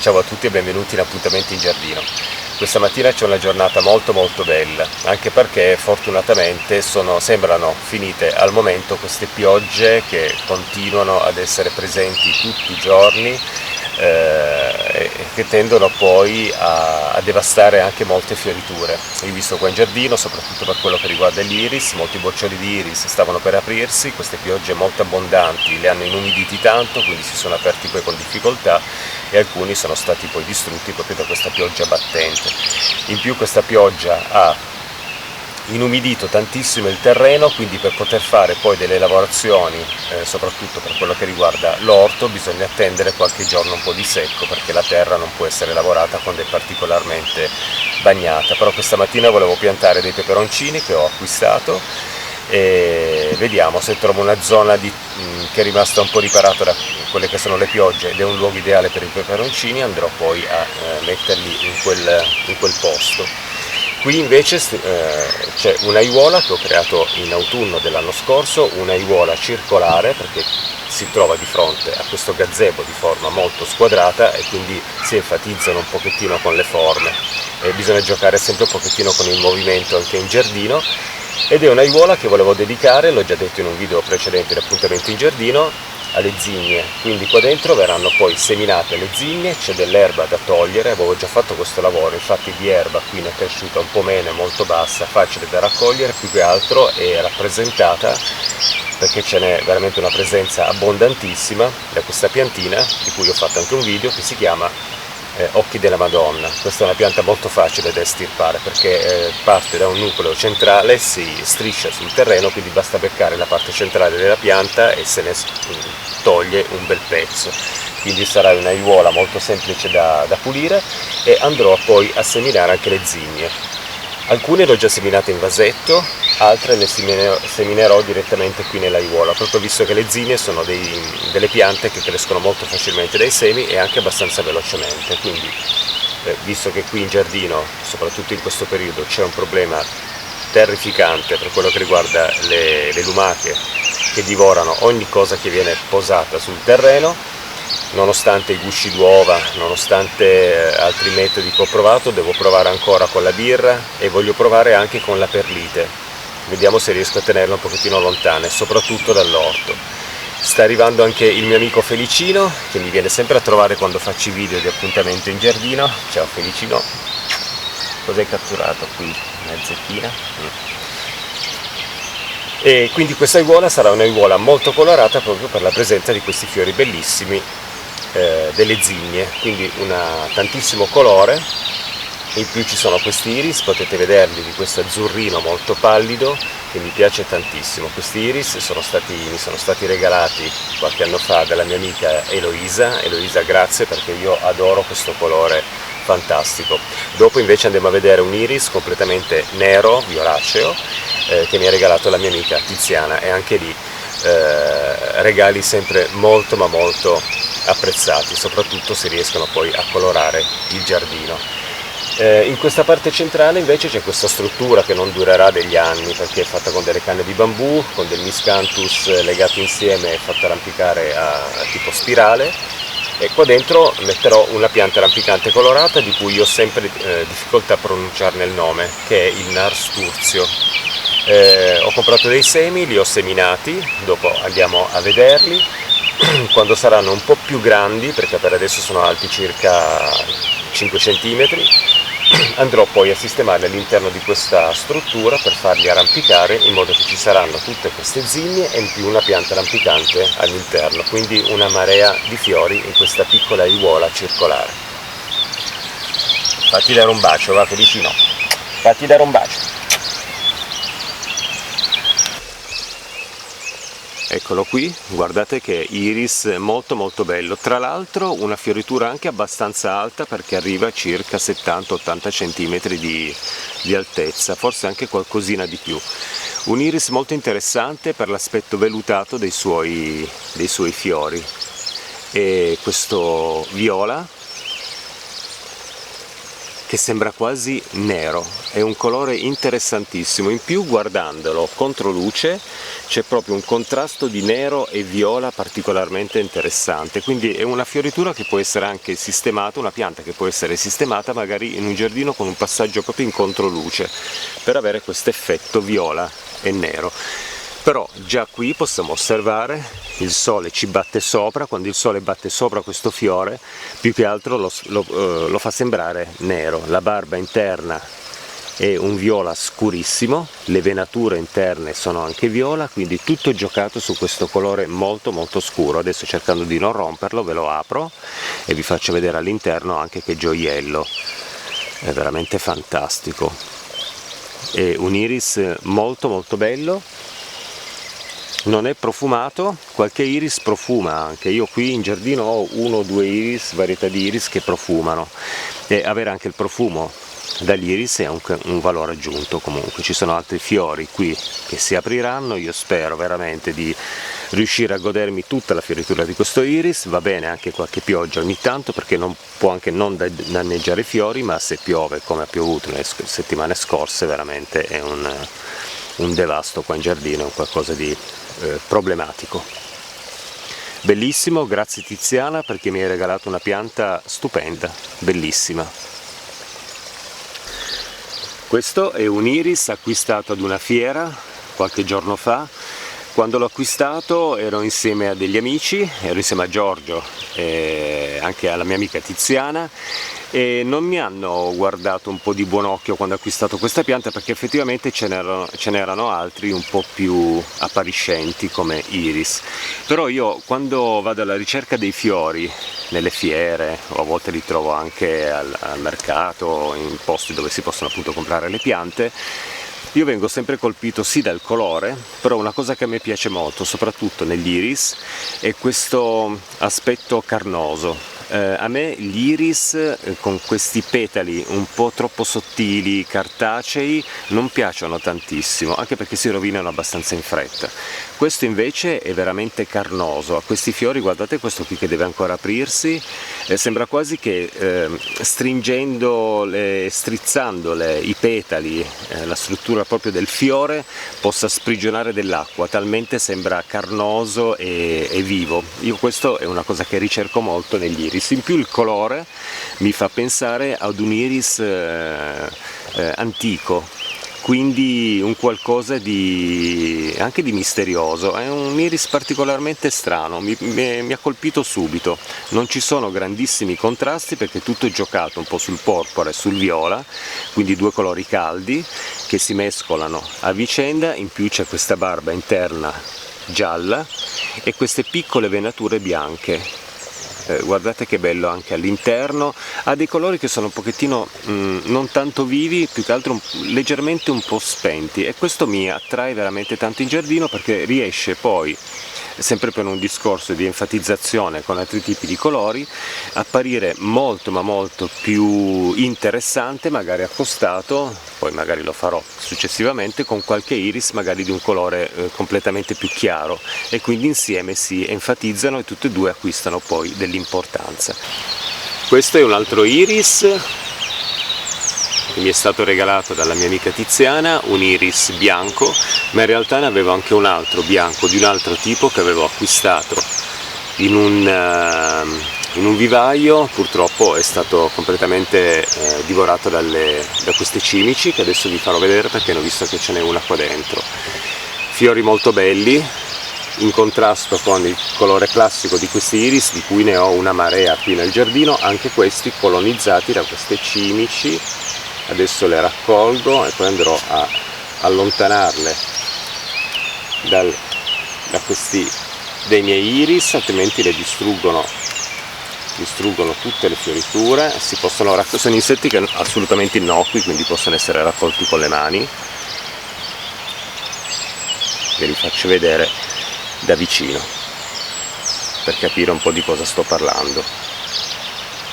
Ciao a tutti e benvenuti in Appuntamenti in Giardino. Questa mattina c'è una giornata molto bella, anche perché fortunatamente sembrano finite al momento queste piogge che continuano ad essere presenti tutti i giorni e che tendono poi a devastare anche molte fioriture. Io ho visto qua in giardino, soprattutto per quello che riguarda gli iris, molti boccioli di iris stavano per aprirsi, queste piogge molto abbondanti li hanno inumiditi tanto, quindi si sono aperti poi con difficoltà e alcuni sono stati poi distrutti proprio da questa pioggia battente. In più questa pioggia ha inumidito tantissimo il terreno, quindi per poter fare poi delle lavorazioni, soprattutto per quello che riguarda l'orto, bisogna attendere qualche giorno un po' di secco, perché la terra non può essere lavorata quando è particolarmente bagnata. Però questa mattina volevo piantare dei peperoncini che ho acquistato e vediamo se trovo una zona che è rimasta un po' riparata da quelle che sono le piogge ed è un luogo ideale per i peperoncini. Andrò poi a metterli in quel posto. Qui invece c'è un'aiuola che ho creato in autunno dell'anno scorso, un'aiuola circolare, perché si trova di fronte a questo gazebo di forma molto squadrata e quindi si enfatizzano un pochettino con le forme e bisogna giocare sempre un pochettino con il movimento anche in giardino. Ed è un'aiuola che volevo dedicare, l'ho già detto in un video precedente di Appuntamenti in Giardino, alle zinnie. Quindi qua dentro verranno poi seminate le zinnie, c'è dell'erba da togliere, avevo già fatto questo lavoro, infatti di erba qui ne è cresciuta un po' meno, è molto bassa, facile da raccogliere, più che altro è rappresentata perché ce n'è veramente una presenza abbondantissima da questa piantina, di cui ho fatto anche un video, che si chiama Occhi della Madonna. Questa è una pianta molto facile da estirpare perché parte da un nucleo centrale, si striscia sul terreno, quindi basta beccare la parte centrale della pianta e se ne toglie un bel pezzo. Quindi sarà un'aiuola molto semplice da pulire e andrò poi a seminare anche le zinnie. Alcune le ho già seminate in vasetto, altre le seminerò direttamente qui nell'aiuola, proprio visto che le zinnie sono delle piante che crescono molto facilmente dai semi e anche abbastanza velocemente. Quindi, visto che qui in giardino, soprattutto in questo periodo, c'è un problema terrificante per quello che riguarda le lumache che divorano ogni cosa che viene posata sul terreno, nonostante i gusci d'uova, nonostante altri metodi che ho provato, devo provare ancora con la birra e voglio provare anche con la perlite. Vediamo se riesco a tenerla un pochettino lontana e soprattutto dall'orto. Sta arrivando anche il mio amico Felicino, che mi viene sempre a trovare quando faccio i video di Appuntamento in Giardino. Ciao Felicino. Cos'hai catturato qui? Una zecchina? E quindi questa aiuola sarà un'aiuola molto colorata proprio per la presenza di questi fiori bellissimi delle zinnie, quindi tantissimo colore. In più ci sono questi iris, potete vederli, di questo azzurrino molto pallido che mi piace tantissimo. Questi iris mi sono stati regalati qualche anno fa dalla mia amica Eloisa, grazie, perché io adoro questo colore fantastico. Dopo invece andiamo a vedere un iris completamente nero, violaceo, che mi ha regalato la mia amica Tiziana, e anche lì regali sempre molto apprezzati, soprattutto se riescono poi a colorare il giardino. In questa parte centrale invece c'è questa struttura che non durerà degli anni perché è fatta con delle canne di bambù, con del miscanthus legato insieme e fatto arrampicare a tipo spirale, e qua dentro metterò una pianta rampicante colorata di cui io ho sempre difficoltà a pronunciarne il nome, che è il narsturzio. Ho comprato dei semi, li ho seminati, dopo andiamo a vederli. Quando saranno un po' più grandi, perché per adesso sono alti circa 5 cm, andrò poi a sistemarli all'interno di questa struttura per farli arrampicare, in modo che ci saranno tutte queste zinnie e in più una pianta rampicante all'interno, quindi una marea di fiori in questa piccola aiuola circolare. Fatti dare un bacio, va Felicino, fatti dare un bacio. Eccolo qui, guardate che iris molto bello, tra l'altro una fioritura anche abbastanza alta perché arriva a circa 70-80 cm di altezza, forse anche qualcosina di più. Un iris molto interessante per l'aspetto velutato dei suoi fiori. E questo viola che sembra quasi nero, è un colore interessantissimo, in più guardandolo contro luce c'è proprio un contrasto di nero e viola particolarmente interessante, quindi è una fioritura che può essere anche sistemata, una pianta che può essere sistemata magari in un giardino con un passaggio proprio in controluce per avere questo effetto viola e nero. Però già qui possiamo osservare il sole ci batte sopra, quando il sole batte sopra questo fiore più che altro lo fa sembrare nero, la barba interna è un viola scurissimo, le venature interne sono anche viola, quindi tutto giocato su questo colore molto molto scuro. Adesso, cercando di non romperlo, ve lo apro e vi faccio vedere all'interno anche che gioiello, è veramente fantastico, è un iris molto molto bello. Non è profumato, qualche iris profuma anche, io qui in giardino ho uno o due iris, varietà di iris che profumano, e avere anche il profumo dall'iris è un valore aggiunto. Comunque ci sono altri fiori qui che si apriranno, io spero veramente di riuscire a godermi tutta la fioritura di questo iris. Va bene anche qualche pioggia ogni tanto, perché non può anche non danneggiare i fiori, ma se piove come ha piovuto nelle settimane scorse veramente è un devasto qua in giardino, è qualcosa di problematico. Bellissimo, grazie Tiziana perché mi hai regalato una pianta stupenda, bellissima. Questo è un iris acquistato ad una fiera qualche giorno fa. Quando l'ho acquistato ero insieme a degli amici, ero insieme a Giorgio e anche alla mia amica Tiziana, e non mi hanno guardato un po' di buon occhio quando ho acquistato questa pianta, perché effettivamente ce n'erano altri un po' più appariscenti come iris. Però io quando vado alla ricerca dei fiori nelle fiere, o a volte li trovo anche al mercato, in posti dove si possono appunto comprare le piante, io vengo sempre colpito sì dal colore, però una cosa che a me piace molto, soprattutto negli iris, è questo aspetto carnoso. A me gli iris con questi petali un po' troppo sottili, cartacei, non piacciono tantissimo, anche perché si rovinano abbastanza in fretta. Questo invece è veramente carnoso, ha questi fiori, guardate questo qui che deve ancora aprirsi, sembra quasi che strizzando i petali, la struttura proprio del fiore possa sprigionare dell'acqua, talmente sembra carnoso e vivo. Io questo è una cosa che ricerco molto negli iris. In più il colore mi fa pensare ad un iris antico, quindi un qualcosa anche di misterioso. È un iris particolarmente strano, mi ha colpito subito. Non ci sono grandissimi contrasti perché tutto è giocato un po' sul porpora e sul viola, quindi due colori caldi che si mescolano a vicenda. In più c'è questa barba interna gialla e queste piccole venature bianche. Guardate che bello anche all'interno, ha dei colori che sono un pochettino non tanto vivi, più che altro leggermente un po' spenti, e questo mi attrae veramente tanto in giardino, perché riesce poi, sempre per un discorso di enfatizzazione con altri tipi di colori, apparire molto ma molto più interessante, magari accostato, poi magari lo farò successivamente, con qualche iris magari di un colore completamente più chiaro, e quindi insieme si enfatizzano e tutte e due acquistano poi dell'importanza. Questo è un altro iris che mi è stato regalato dalla mia amica Tiziana, un iris bianco, ma in realtà ne avevo anche un altro bianco di un altro tipo che avevo acquistato in un vivaio. Purtroppo è stato completamente divorato da queste cimici, che adesso vi farò vedere perché ho visto che ce n'è una qua dentro. Fiori molto belli, in contrasto con il colore classico di questi iris, di cui ne ho una marea qui nel giardino, anche questi colonizzati da queste cimici. Adesso le raccolgo e poi andrò a allontanarle da questi dei miei iris, altrimenti le distruggono tutte le fioriture. Sono insetti che assolutamente innocui, quindi possono essere raccolti con le mani. Ve li faccio vedere da vicino per capire un po' di cosa sto parlando.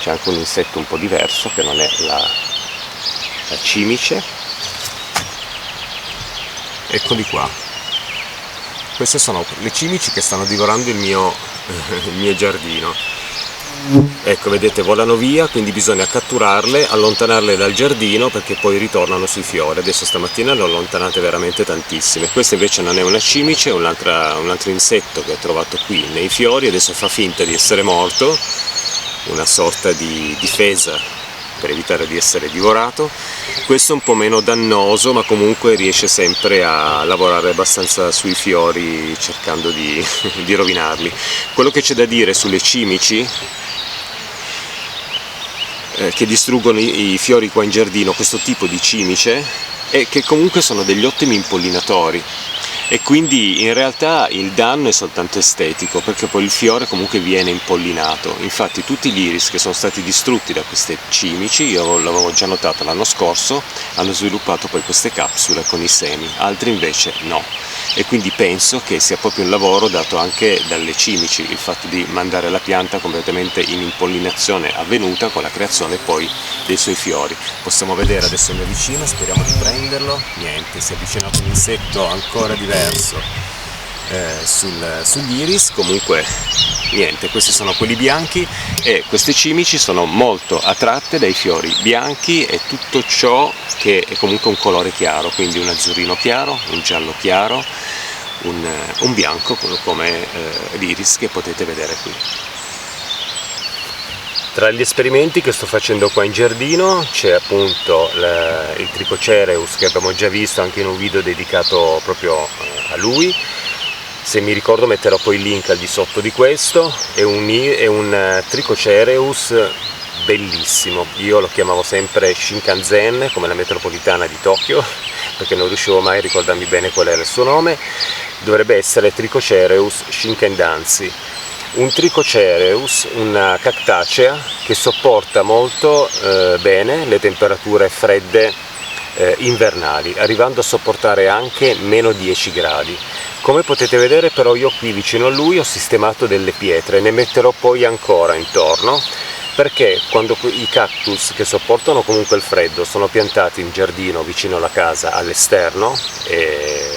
C'è anche un insetto un po' diverso che non è la cimice. Eccoli qua, queste sono le cimici che stanno divorando il mio giardino. Ecco, vedete, volano via, quindi bisogna catturarle, allontanarle dal giardino perché poi ritornano sui fiori. Adesso stamattina le ho allontanate veramente tantissime. Questa invece non è una cimice, è un altro insetto che ho trovato qui nei fiori, adesso fa finta di essere morto, una sorta di difesa per evitare di essere divorato. Questo è un po' meno dannoso, ma comunque riesce sempre a lavorare abbastanza sui fiori cercando di rovinarli. Quello che c'è da dire sulle cimici che distruggono i fiori qua in giardino, questo tipo di cimice, è che comunque sono degli ottimi impollinatori, e quindi in realtà il danno è soltanto estetico, perché poi il fiore comunque viene impollinato. Infatti tutti gli iris che sono stati distrutti da queste cimici, io l'avevo già notato l'anno scorso, hanno sviluppato poi queste capsule con i semi, altri invece no, e quindi penso che sia proprio un lavoro dato anche dalle cimici, il fatto di mandare la pianta completamente in impollinazione avvenuta con la creazione poi dei suoi fiori. Possiamo vedere, adesso mi avvicino, speriamo di prenderlo. Niente, si è avvicinato un insetto ancora diverso sugli iris. Comunque niente, questi sono quelli bianchi, e queste cimici sono molto attratte dai fiori bianchi e tutto ciò che è comunque un colore chiaro, quindi un azzurrino chiaro, un giallo chiaro, un bianco come l'iris che potete vedere qui. Tra gli esperimenti che sto facendo qua in giardino c'è appunto il Trichocereus, che abbiamo già visto anche in un video dedicato proprio a lui. Se mi ricordo metterò poi il link al di sotto di questo. È un Trichocereus bellissimo, io lo chiamavo sempre Shinkansen, come la metropolitana di Tokyo, perché non riuscivo mai a ricordarmi bene qual era il suo nome. Dovrebbe essere Trichocereus Shinkendanzi. Un Trichocereus, una cactacea che sopporta molto bene le temperature fredde invernali, arrivando a sopportare anche meno 10 gradi. Come potete vedere però io qui vicino a lui ho sistemato delle pietre, ne metterò poi ancora intorno, perché quando i cactus che sopportano comunque il freddo sono piantati in giardino vicino alla casa all'esterno, e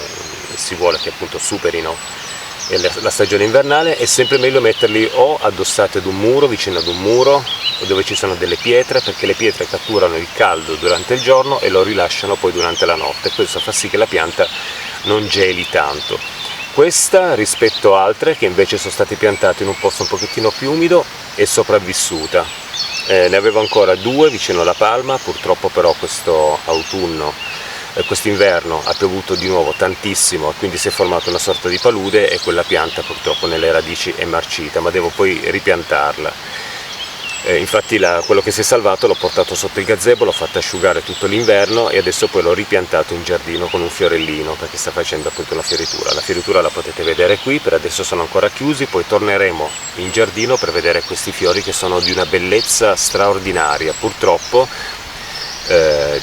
si vuole che appunto superino la stagione invernale, è sempre meglio metterli o addossati ad un muro, vicino ad un muro, o dove ci sono delle pietre, perché le pietre catturano il caldo durante il giorno e lo rilasciano poi durante la notte. Questo fa sì che la pianta non geli tanto. Questa, rispetto a altre che invece sono state piantate in un posto un pochettino più umido, è sopravvissuta. Ne avevo ancora due vicino alla palma, purtroppo però quest'inverno ha piovuto di nuovo tantissimo e quindi si è formata una sorta di palude, e quella pianta purtroppo nelle radici è marcita, ma devo poi ripiantarla. Infatti quello che si è salvato l'ho portato sotto il gazebo, l'ho fatto asciugare tutto l'inverno e adesso poi l'ho ripiantato in giardino con un fiorellino, perché sta facendo appunto una fioritura. La fioritura la potete vedere qui, per adesso sono ancora chiusi, poi torneremo in giardino per vedere questi fiori che sono di una bellezza straordinaria, purtroppo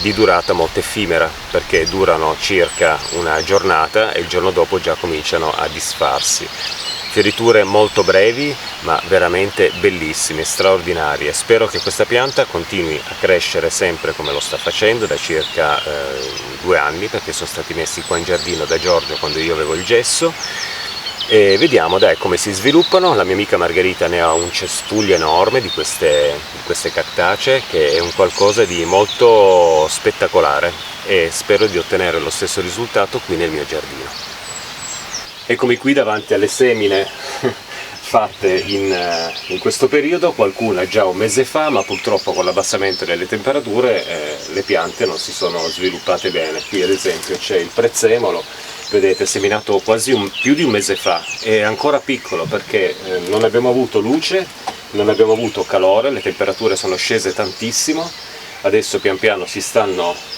di durata molto effimera, perché durano circa una giornata e il giorno dopo già cominciano a disfarsi. Fioriture molto brevi ma veramente bellissime, straordinarie. Spero che questa pianta continui a crescere sempre come lo sta facendo da circa 2 anni, perché sono stati messi qua in giardino da Giorgio quando io avevo il gesso, e vediamo dai come si sviluppano. La mia amica Margherita ne ha un cespuglio enorme di queste cactacee, che è un qualcosa di molto spettacolare, e spero di ottenere lo stesso risultato qui nel mio giardino. Eccomi qui davanti alle semine fatte in questo periodo, qualcuna già un mese fa, ma purtroppo con l'abbassamento delle temperature le piante non si sono sviluppate bene. Qui ad esempio c'è il prezzemolo, vedete, seminato quasi più di un mese fa, è ancora piccolo perché non abbiamo avuto luce, non abbiamo avuto calore, le temperature sono scese tantissimo, adesso pian piano si stanno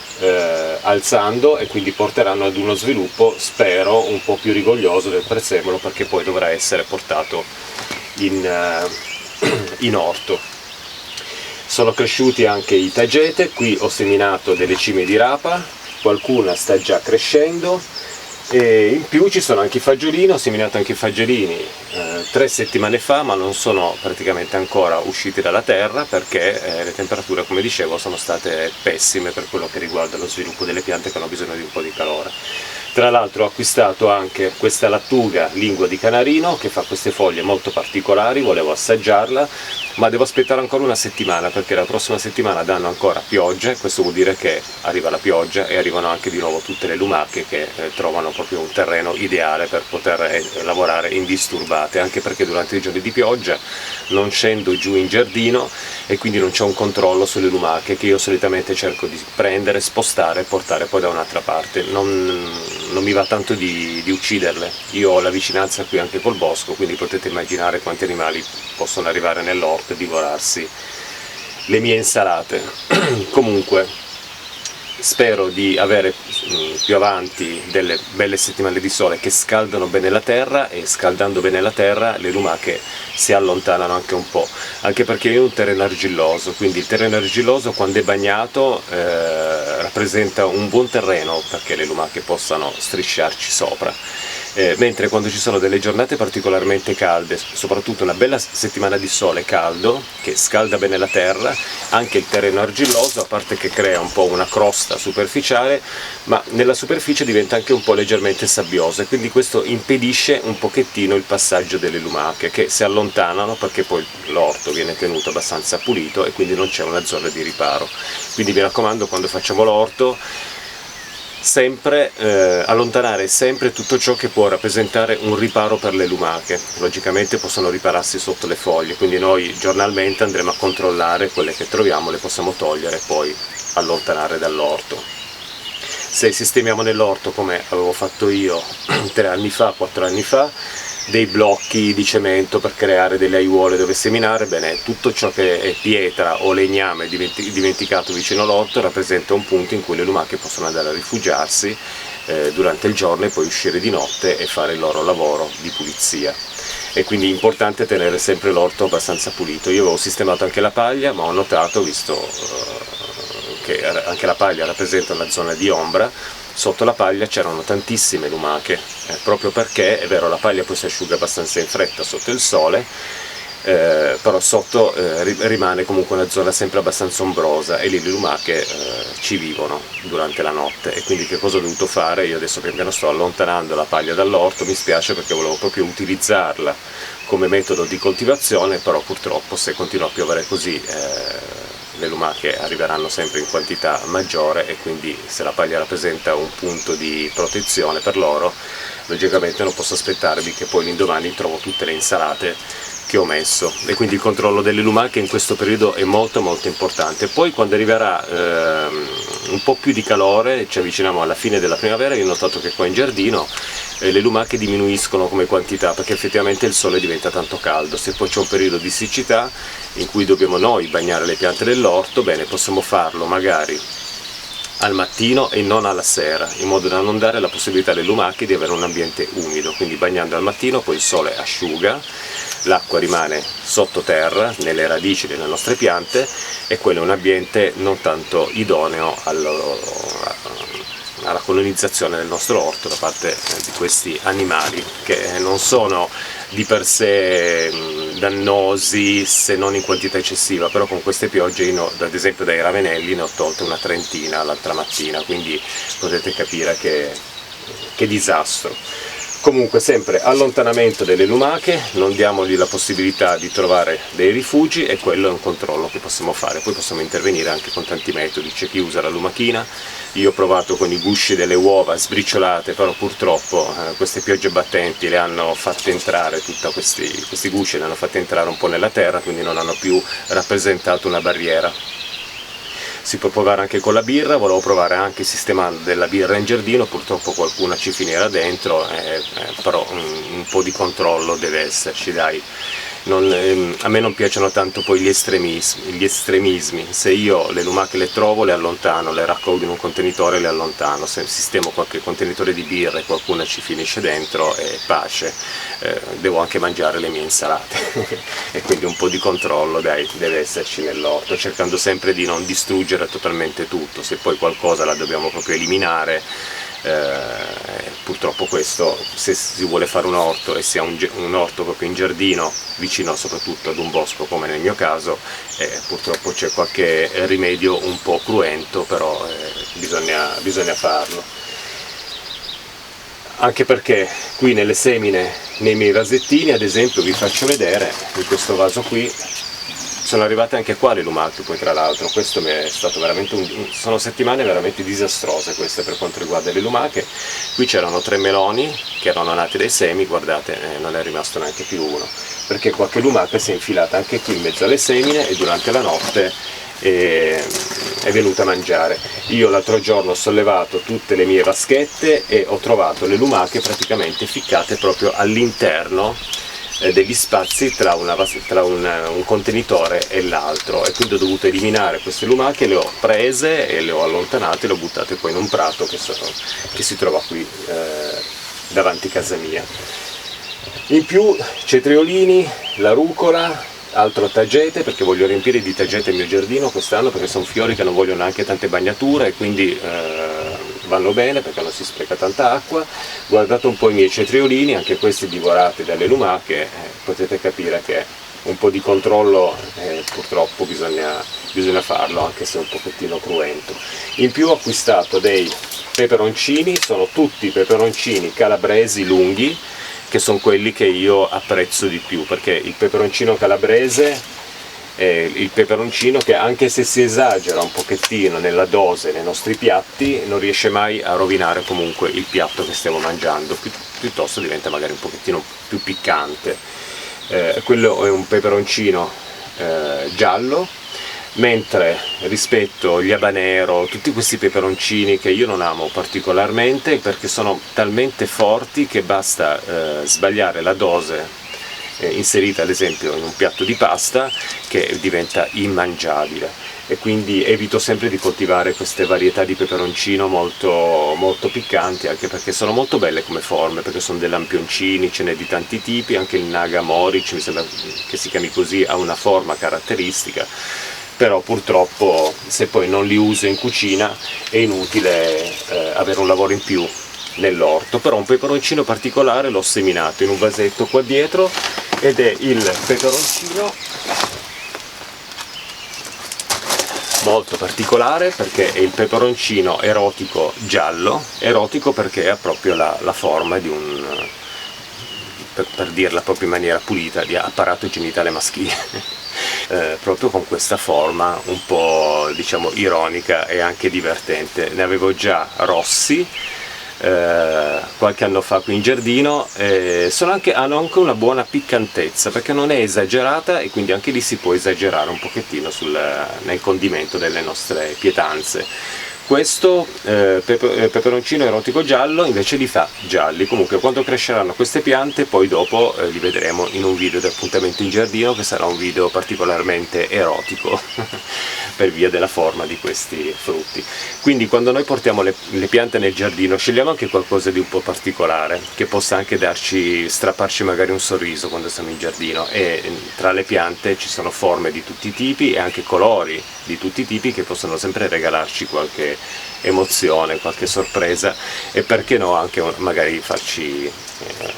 alzando e quindi porteranno ad uno sviluppo, spero, un po' più rigoglioso del prezzemolo, perché poi dovrà essere portato in orto. Sono cresciuti anche i tagete, qui ho seminato delle cime di rapa, qualcuna sta già crescendo, e in più ci sono anche i fagiolini. Ho seminato anche i fagiolini 3 settimane fa, ma non sono praticamente ancora usciti dalla terra perché le temperature, come dicevo, sono state pessime per quello che riguarda lo sviluppo delle piante che hanno bisogno di un po' di calore. Tra l'altro ho acquistato anche questa lattuga lingua di canarino che fa queste foglie molto particolari, volevo assaggiarla, ma devo aspettare ancora una settimana perché la prossima settimana danno ancora piogge. Questo vuol dire che arriva la pioggia e arrivano anche di nuovo tutte le lumache che trovano proprio un terreno ideale per poter lavorare indisturbate, anche perché durante i giorni di pioggia non scendo giù in giardino e quindi non c'è un controllo sulle lumache che io solitamente cerco di prendere, spostare e portare poi da un'altra parte. Non mi va tanto di ucciderle. Io ho la vicinanza qui anche col bosco, quindi potete immaginare quanti animali possono arrivare nell'orto e divorarsi le mie insalate. Comunque spero di avere più avanti delle belle settimane di sole che scaldano bene la terra, e scaldando bene la terra le lumache si allontanano anche un po', anche perché io ho un terreno argilloso, quindi il terreno argilloso quando è bagnato rappresenta un buon terreno perché le lumache possano strisciarci sopra. Mentre quando ci sono delle giornate particolarmente calde, soprattutto una bella settimana di sole caldo che scalda bene la terra, anche il terreno argilloso, a parte che crea un po' una crosta superficiale, ma nella superficie diventa anche un po' leggermente sabbiosa, e quindi questo impedisce un pochettino il passaggio delle lumache che si allontanano, perché poi l'orto viene tenuto abbastanza pulito e quindi non c'è una zona di riparo. Quindi mi raccomando, quando facciamo l'orto, sempre allontanare sempre tutto ciò che può rappresentare un riparo per le lumache. Logicamente possono ripararsi sotto le foglie, quindi noi giornalmente andremo a controllare quelle che troviamo, le possiamo togliere e poi allontanare dall'orto. Se sistemiamo nell'orto, come avevo fatto io 3 anni fa, 4 anni fa, dei blocchi di cemento per creare delle aiuole dove seminare, bene, tutto ciò che è pietra o legname dimenticato vicino all'orto rappresenta un punto in cui le lumache possono andare a rifugiarsi durante il giorno e poi uscire di notte e fare il loro lavoro di pulizia. E quindi è importante tenere sempre l'orto abbastanza pulito. Io avevo sistemato anche la paglia, ma ho notato, visto che anche la paglia rappresenta una zona di ombra, sotto la paglia c'erano tantissime lumache, proprio perché, è vero, la paglia poi si asciuga abbastanza in fretta sotto il sole, però sotto rimane comunque una zona sempre abbastanza ombrosa, e lì le lumache ci vivono durante la notte. E quindi che cosa ho dovuto fare? Io adesso pian piano sto allontanando la paglia dall'orto, mi spiace perché volevo proprio utilizzarla come metodo di coltivazione, però purtroppo se continua a piovere così le lumache arriveranno sempre in quantità maggiore, e quindi se la paglia rappresenta un punto di protezione per loro, logicamente non posso aspettarvi che poi l'indomani trovo tutte le insalate che ho messo, e quindi il controllo delle lumache in questo periodo è molto molto importante. Poi quando arriverà un po' più di calore, ci avviciniamo alla fine della primavera, io ho notato che qua in giardino le lumache diminuiscono come quantità, perché effettivamente il sole diventa tanto caldo. Se poi c'è un periodo di siccità in cui dobbiamo noi bagnare le piante dell'orto, bene, possiamo farlo magari al mattino e non alla sera, in modo da non dare la possibilità alle lumache di avere un ambiente umido. Quindi bagnando al mattino, poi il sole asciuga, l'acqua rimane sottoterra, nelle radici delle nostre piante, e quello è un ambiente non tanto idoneo alla colonizzazione del nostro orto da parte di questi animali, che non sono di per sé dannosi se non in quantità eccessiva, però con queste piogge io, ad esempio dai ravenelli, ne ho tolte una trentina l'altra mattina, quindi potete capire che disastro. Comunque sempre allontanamento delle lumache, non diamogli la possibilità di trovare dei rifugi, e quello è un controllo che possiamo fare. Poi possiamo intervenire anche con tanti metodi. C'è chi usa la lumachina, io ho provato con i gusci delle uova sbriciolate, però purtroppo queste piogge battenti le hanno fatte entrare, questi gusci le hanno fatte entrare un po' nella terra, quindi non hanno più rappresentato una barriera. Si può provare anche con la birra, volevo provare anche sistemando della birra in giardino, purtroppo qualcuna ci finirà dentro, però un po' di controllo deve esserci, dai. A me non piacciono tanto poi gli estremismi, se io le lumache le trovo le allontano, le raccolgo in un contenitore e le allontano, se sistemo qualche contenitore di birra e qualcuna ci finisce dentro, pace, devo anche mangiare le mie insalate e quindi un po' di controllo, dai, deve esserci nell'orto, cercando sempre di non distruggere totalmente tutto. Se poi qualcosa la dobbiamo proprio eliminare, purtroppo questo, se si vuole fare un orto e sia un orto proprio in giardino, vicino soprattutto ad un bosco come nel mio caso, purtroppo c'è qualche rimedio un po' cruento, però bisogna farlo. anche perché qui nelle semine, nei miei vasettini ad esempio, vi faccio vedere, in questo vaso qui sono arrivate anche qua le lumache, poi tra l'altro questo mi è stato veramente sono settimane veramente disastrose queste per quanto riguarda le lumache. Qui c'erano 3 meloni che erano nati dai semi, guardate, non è rimasto neanche più uno, perché qualche lumaca si è infilata anche qui in mezzo alle semine e durante la notte è venuta a mangiare. Io l'altro giorno ho sollevato tutte le mie vaschette e ho trovato le lumache praticamente ficcate proprio all'interno degli spazi tra un contenitore e l'altro, e quindi ho dovuto eliminare queste lumache, le ho prese e le ho allontanate, le ho buttate poi in un prato che si trova qui davanti a casa mia. In più cetriolini, la rucola, altro tagete, perché voglio riempire di tagete il mio giardino quest'anno, perché sono fiori che non vogliono neanche tante bagnature e quindi vanno bene perché non si spreca tanta acqua. Guardate un po' i miei cetriolini, anche questi divorati dalle lumache, potete capire che un po' di controllo purtroppo bisogna farlo, anche se è un pochettino cruento. In più ho acquistato dei peperoncini, sono tutti peperoncini calabresi lunghi, che sono quelli che io apprezzo di più, perché il peperoncino calabrese è il peperoncino che, anche se si esagera un pochettino nella dose nei nostri piatti, non riesce mai a rovinare comunque il piatto che stiamo mangiando, piuttosto diventa magari un pochettino più piccante. Quello è un peperoncino giallo, mentre rispetto agli habanero, tutti questi peperoncini che io non amo particolarmente perché sono talmente forti che basta sbagliare la dose inserita ad esempio in un piatto di pasta che diventa immangiabile, e quindi evito sempre di coltivare queste varietà di peperoncino molto, molto piccanti, anche perché sono molto belle come forme, perché sono dei lampioncini, ce n'è di tanti tipi, anche il Nagamoric mi sembra che si chiami così, ha una forma caratteristica, però purtroppo se poi non li uso in cucina è inutile avere un lavoro in più nell'orto. Però un peperoncino particolare l'ho seminato in un vasetto qua dietro, ed è il peperoncino molto particolare perché è il peperoncino erotico giallo, erotico perché ha proprio la forma di un, per dirla proprio in maniera pulita, di apparato genitale maschile. Proprio con questa forma un po' diciamo ironica e anche divertente. Ne avevo già rossi qualche anno fa qui in giardino, hanno anche una buona piccantezza perché non è esagerata, e quindi anche lì si può esagerare un pochettino nel condimento delle nostre pietanze. Questo peperoncino erotico giallo invece li fa gialli. Comunque quando cresceranno queste piante poi dopo li vedremo in un video di appuntamento in giardino, che sarà un video particolarmente erotico per via della forma di questi frutti. Quindi quando noi portiamo le piante nel giardino scegliamo anche qualcosa di un po' particolare, che possa anche strapparci magari un sorriso quando siamo in giardino, e tra le piante ci sono forme di tutti i tipi e anche colori di tutti i tipi che possono sempre regalarci qualche emozione, qualche sorpresa, e perché no anche magari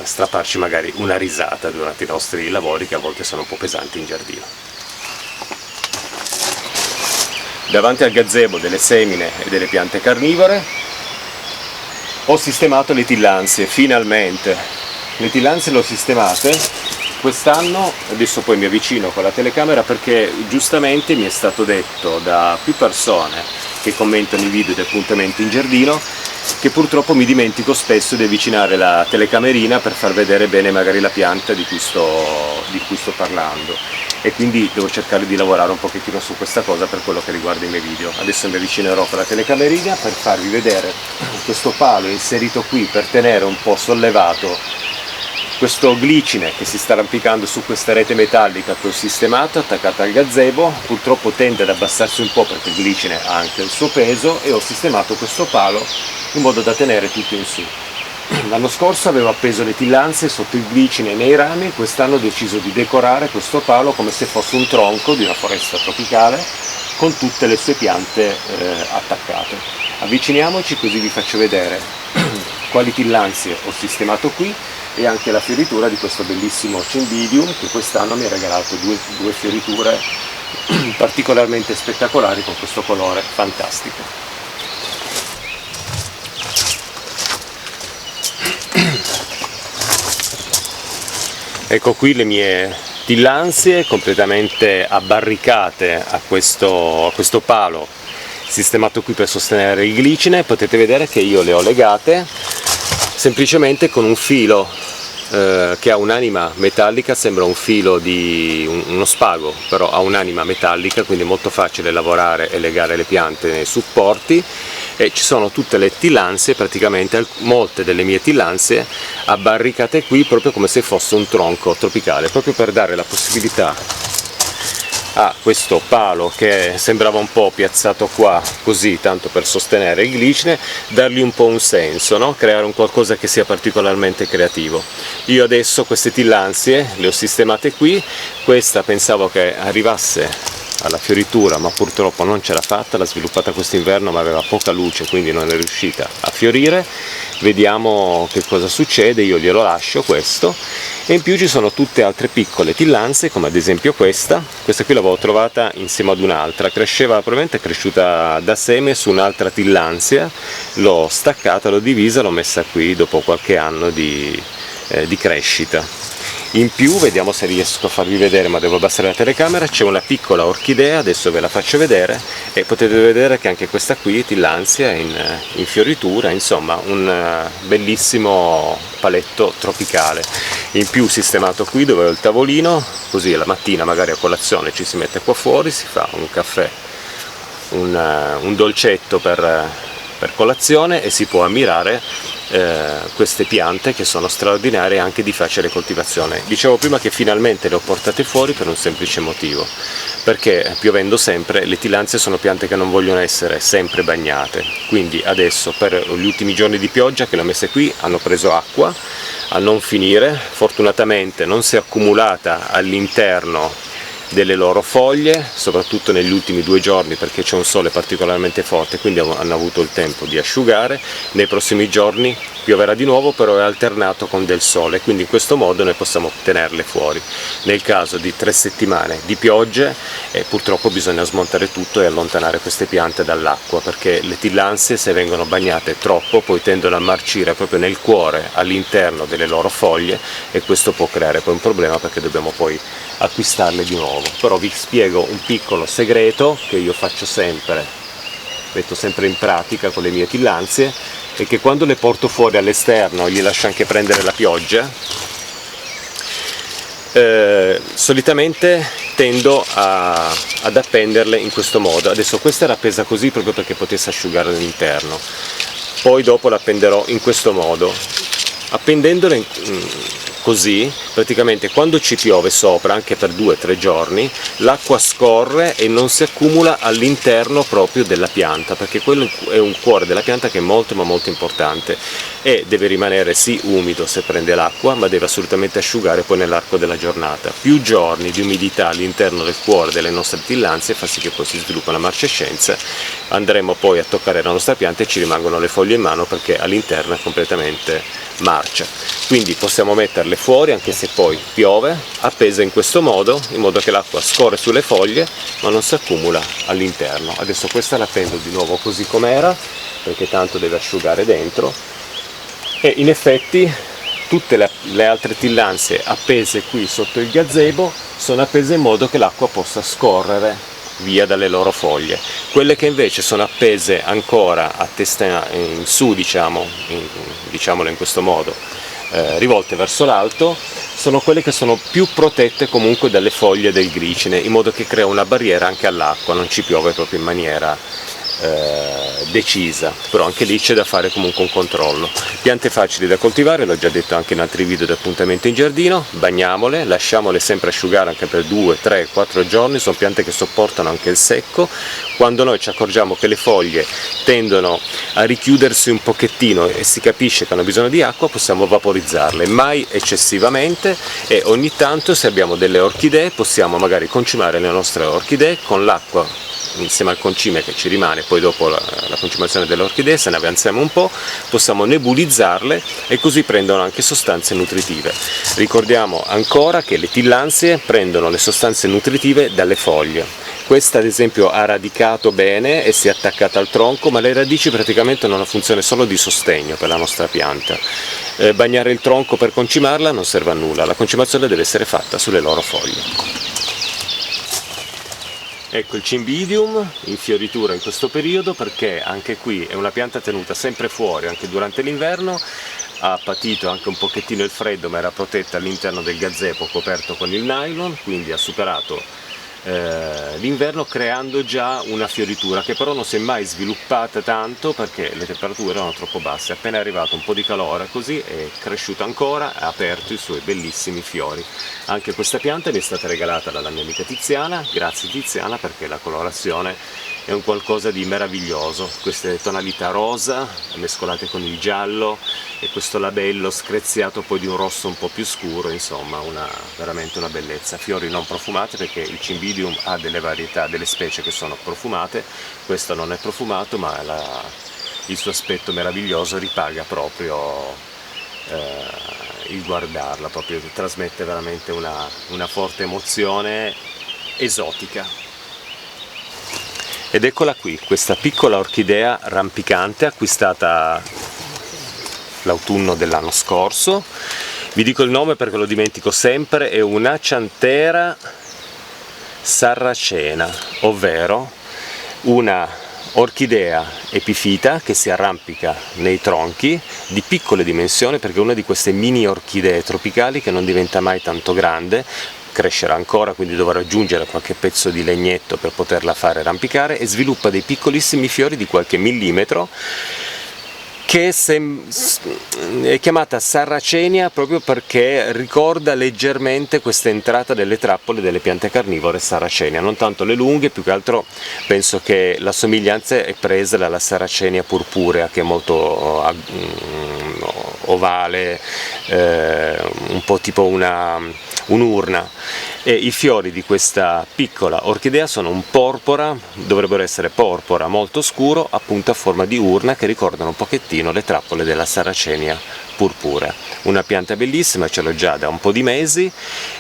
strapparci magari una risata durante i nostri lavori, che a volte sono un po' pesanti in giardino. Davanti al gazebo delle semine e delle piante carnivore ho sistemato le tillandsie, finalmente. Le tillandsie le ho sistemate quest'anno, adesso poi mi avvicino con la telecamera perché giustamente mi è stato detto da più persone che commentano i video di appuntamenti in giardino che purtroppo mi dimentico spesso di avvicinare la telecamerina per far vedere bene magari la pianta di cui sto parlando, e quindi devo cercare di lavorare un pochettino su questa cosa per quello che riguarda i miei video. Adesso mi avvicinerò con la telecamerina per farvi vedere questo palo inserito qui per tenere un po' sollevato questo glicine che si sta arrampicando su questa rete metallica che ho sistemato attaccata al gazebo. Purtroppo tende ad abbassarsi un po' perché il glicine ha anche il suo peso, e ho sistemato questo palo in modo da tenere tutto in su. L'anno scorso avevo appeso le tillandsie sotto il glicine nei rami, quest'anno ho deciso di decorare questo palo come se fosse un tronco di una foresta tropicale con tutte le sue piante attaccate. Avviciniamoci così vi faccio vedere quali tillandsie ho sistemato qui e anche la fioritura di questo bellissimo Cymbidium che quest'anno mi ha regalato due fioriture particolarmente spettacolari con questo colore fantastico. Ecco qui le mie tillandsie completamente abbarricate a questo palo sistemato qui per sostenere il glicine. Potete vedere che io le ho legate semplicemente con un filo che ha un'anima metallica, sembra un filo di uno spago, però ha un'anima metallica, quindi è molto facile lavorare e legare le piante nei supporti. E ci sono tutte le tillandsie, praticamente molte delle mie tillandsie abbarricate qui proprio come se fosse un tronco tropicale, proprio per dare la possibilità a questo palo che sembrava un po' piazzato qua così tanto per sostenere il glicine, dargli un po' un senso, no? Creare un qualcosa che sia particolarmente creativo. Io adesso queste tillandsie le ho sistemate qui, questa pensavo che arrivasse alla fioritura, ma purtroppo non ce l'ha fatta, l'ha sviluppata quest'inverno ma aveva poca luce, quindi non è riuscita a fiorire. Vediamo che cosa succede, io glielo lascio questo. E in più ci sono tutte altre piccole tillandsie, come ad esempio questa qui l'avevo trovata insieme ad un'altra, probabilmente è cresciuta da seme su un'altra tillandsia, l'ho staccata, l'ho divisa, l'ho messa qui dopo qualche anno di crescita. In più, vediamo se riesco a farvi vedere, ma devo abbassare la telecamera, c'è una piccola orchidea, adesso ve la faccio vedere, e potete vedere che anche questa qui, tillandsia, è in fioritura, insomma un bellissimo paletto tropicale. In più sistemato qui dove ho il tavolino, così la mattina magari a colazione ci si mette qua fuori, si fa un caffè, un dolcetto per colazione e si può ammirare queste piante che sono straordinarie e anche di facile coltivazione. Dicevo prima che finalmente le ho portate fuori per un semplice motivo, perché piovendo sempre le tillandsie sono piante che non vogliono essere sempre bagnate, quindi adesso per gli ultimi giorni di pioggia che le ho messe qui hanno preso acqua a non finire, fortunatamente non si è accumulata all'interno delle loro foglie, soprattutto negli ultimi 2 giorni perché c'è un sole particolarmente forte, quindi hanno avuto il tempo di asciugare. Nei prossimi giorni pioverà di nuovo, però è alternato con del sole, quindi in questo modo noi possiamo tenerle fuori. Nel caso di 3 settimane di piogge purtroppo bisogna smontare tutto e allontanare queste piante dall'acqua, perché le tillandsie, se vengono bagnate troppo, poi tendono a marcire proprio nel cuore, all'interno delle loro foglie, e questo può creare poi un problema perché dobbiamo poi acquistarle di nuovo. Però vi spiego un piccolo segreto che io faccio sempre, metto sempre in pratica con le mie tillandsie, è che quando le porto fuori all'esterno e gli lascio anche prendere la pioggia, solitamente tendo ad appenderle in questo modo. Adesso questa era appesa così proprio perché potesse asciugare all'interno, poi dopo l'appenderò in questo modo. Appendendole così, praticamente quando ci piove sopra, anche per 2-3 giorni, l'acqua scorre e non si accumula all'interno proprio della pianta, perché quello è un cuore della pianta che è molto ma molto importante, e deve rimanere sì umido se prende l'acqua, ma deve assolutamente asciugare poi nell'arco della giornata. Più giorni di umidità all'interno del cuore delle nostre tillandsie fa sì che poi si sviluppa la marcescenza, andremo poi a toccare la nostra pianta e ci rimangono le foglie in mano perché all'interno è completamente marcia. Quindi possiamo metterle fuori anche se poi piove, appese in questo modo, in modo che l'acqua scorre sulle foglie ma non si accumula all'interno. Adesso questa la appendo di nuovo così com'era, perché tanto deve asciugare dentro, e in effetti tutte le altre tillandsie appese qui sotto il gazebo sono appese in modo che l'acqua possa scorrere via dalle loro foglie. Quelle che invece sono appese ancora a testa in su, diciamolo in questo modo, rivolte verso l'alto, sono quelle che sono più protette comunque dalle foglie del glicine, in modo che crea una barriera anche all'acqua, non ci piove proprio in maniera decisa, però anche lì c'è da fare comunque un controllo. Piante facili da coltivare, l'ho già detto anche in altri video di appuntamento in giardino, bagniamole, lasciamole sempre asciugare anche per 2, 3, 4 giorni, sono piante che sopportano anche il secco. Quando noi ci accorgiamo che le foglie tendono a richiudersi un pochettino e si capisce che hanno bisogno di acqua, possiamo vaporizzarle, mai eccessivamente, e ogni tanto, se abbiamo delle orchidee, possiamo magari concimare le nostre orchidee con l'acqua insieme al concime che ci rimane, poi dopo la concimazione delle orchidee, se ne avanziamo un po', possiamo nebulizzarle e così prendono anche sostanze nutritive. Ricordiamo ancora che le tillandsie prendono le sostanze nutritive dalle foglie, Questa ad esempio ha radicato bene e si è attaccata al tronco, ma le radici praticamente hanno una funzione solo di sostegno per la nostra pianta. Bagnare il tronco per concimarla non serve a nulla, la concimazione deve essere fatta sulle loro foglie. Ecco il Cymbidium in fioritura in questo periodo, perché anche qui è una pianta tenuta sempre fuori anche durante l'inverno, ha patito anche un pochettino il freddo ma era protetta all'interno del gazebo coperto con il nylon, quindi ha superato l'inverno creando già una fioritura che però non si è mai sviluppata tanto perché le temperature erano troppo basse. Appena è arrivato un po' di calore così è cresciuta ancora, ha aperto i suoi bellissimi fiori. Anche questa pianta mi è stata regalata dalla mia amica Tiziana, grazie Tiziana, perché la colorazione è un qualcosa di meraviglioso, queste tonalità rosa mescolate con il giallo e questo labello screziato poi di un rosso un po' più scuro, insomma veramente una bellezza. Fiori non profumati perché il Cymbidium ha delle varietà, delle specie che sono profumate, questo non è profumato ma il suo aspetto meraviglioso ripaga proprio il guardarla, proprio trasmette veramente una forte emozione esotica. Ed eccola qui, questa piccola orchidea rampicante acquistata l'autunno dell'anno scorso. Vi dico il nome perché lo dimentico sempre, è una Acianthera sarracena, ovvero una orchidea epifita che si arrampica nei tronchi di piccole dimensioni, perché è una di queste mini orchidee tropicali che non diventa mai tanto grande, crescerà ancora, quindi dovrà aggiungere qualche pezzo di legnetto per poterla fare arrampicare, e sviluppa dei piccolissimi fiori di qualche millimetro che è chiamata sarracenia proprio perché ricorda leggermente questa entrata delle trappole delle piante carnivore sarracenia, non tanto le lunghe, più che altro penso che la somiglianza è presa dalla sarracenia purpurea, che è molto ovale, un po' tipo un'urna, e i fiori di questa piccola orchidea sono un porpora, dovrebbero essere porpora molto scuro, appunto a forma di urna, che ricordano un pochettino le trappole della sarracenia purpurea. Una pianta bellissima, ce l'ho già da un po' di mesi,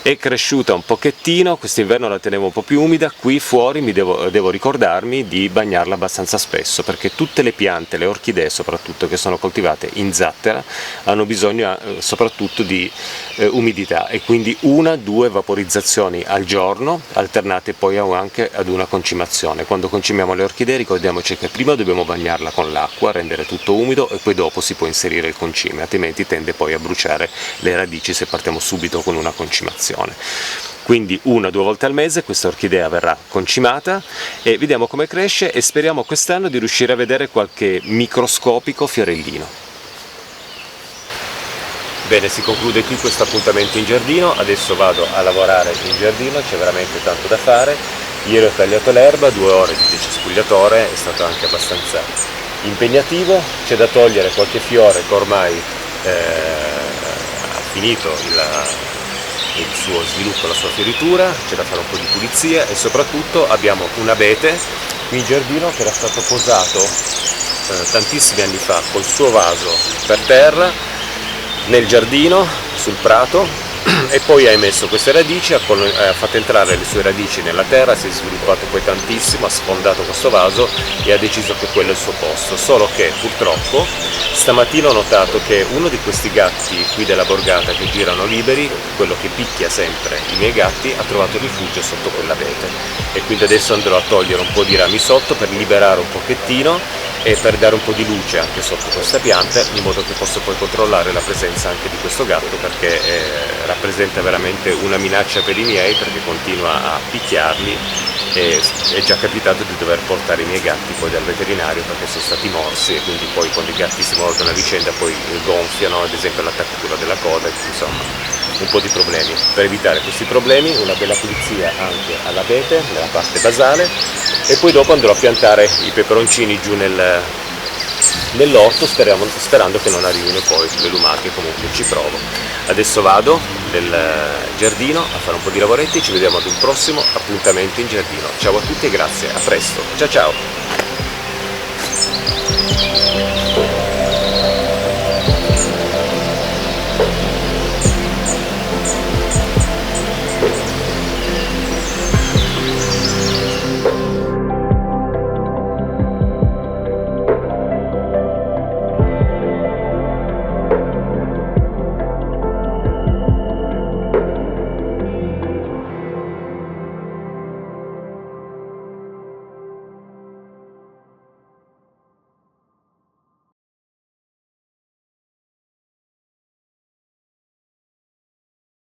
è cresciuta un pochettino, quest'inverno la tenevo un po' più umida, qui fuori devo ricordarmi di bagnarla abbastanza spesso, perché tutte le piante, le orchidee soprattutto, che sono coltivate in zattera, hanno bisogno soprattutto di umidità, e quindi 1-2 vaporizzazioni al giorno, alternate poi anche ad una concimazione. Quando concimiamo le orchidee ricordiamoci che prima dobbiamo bagnarla con l'acqua, rendere tutto umido, e poi dopo si può inserire il concime, altrimenti tende poi a bruciare le radici se partiamo subito con una concimazione. Quindi 1-2 volte al mese questa orchidea verrà concimata e vediamo come cresce, e speriamo quest'anno di riuscire a vedere qualche microscopico fiorellino. Bene, si conclude qui questo appuntamento in giardino, adesso vado a lavorare in giardino, c'è veramente tanto da fare. Ieri ho tagliato l'erba, 2 ore di decespugliatore, è stato anche abbastanza impegnativo, c'è da togliere qualche fiore che ormai ha finito il suo sviluppo, la sua fioritura, c'è da fare un po' di pulizia, e soprattutto abbiamo un abete qui in giardino che era stato posato tantissimi anni fa col suo vaso per terra nel giardino, sul prato, e poi ha emesso queste radici, ha fatto entrare le sue radici nella terra, si è sviluppato poi tantissimo, ha sfondato questo vaso e ha deciso che quello è il suo posto. Solo che purtroppo stamattina ho notato che uno di questi gatti qui della borgata che girano liberi, quello che picchia sempre i miei gatti, ha trovato rifugio sotto quell'abete, e quindi adesso andrò a togliere un po' di rami sotto per liberare un pochettino e per dare un po' di luce anche sotto questa pianta, in modo che posso poi controllare la presenza anche di questo gatto, perché rappresenta veramente una minaccia per i miei, perché continua a picchiarli, e è già capitato di dover portare i miei gatti poi dal veterinario perché sono stati morsi, e quindi poi quando i gatti si mordono a vicenda poi gonfiano, ad esempio l'attaccatura della coda, insomma un po' di problemi. Per evitare questi problemi una bella pulizia anche all'abete, nella parte basale, e poi dopo andrò a piantare i peperoncini giù nell'orto, sperando che non arrivino poi le lumache. Comunque ci provo. Adesso vado nel giardino a fare un po' di lavoretti, ci vediamo ad un prossimo appuntamento in giardino. Ciao a tutti e grazie, a presto, ciao ciao!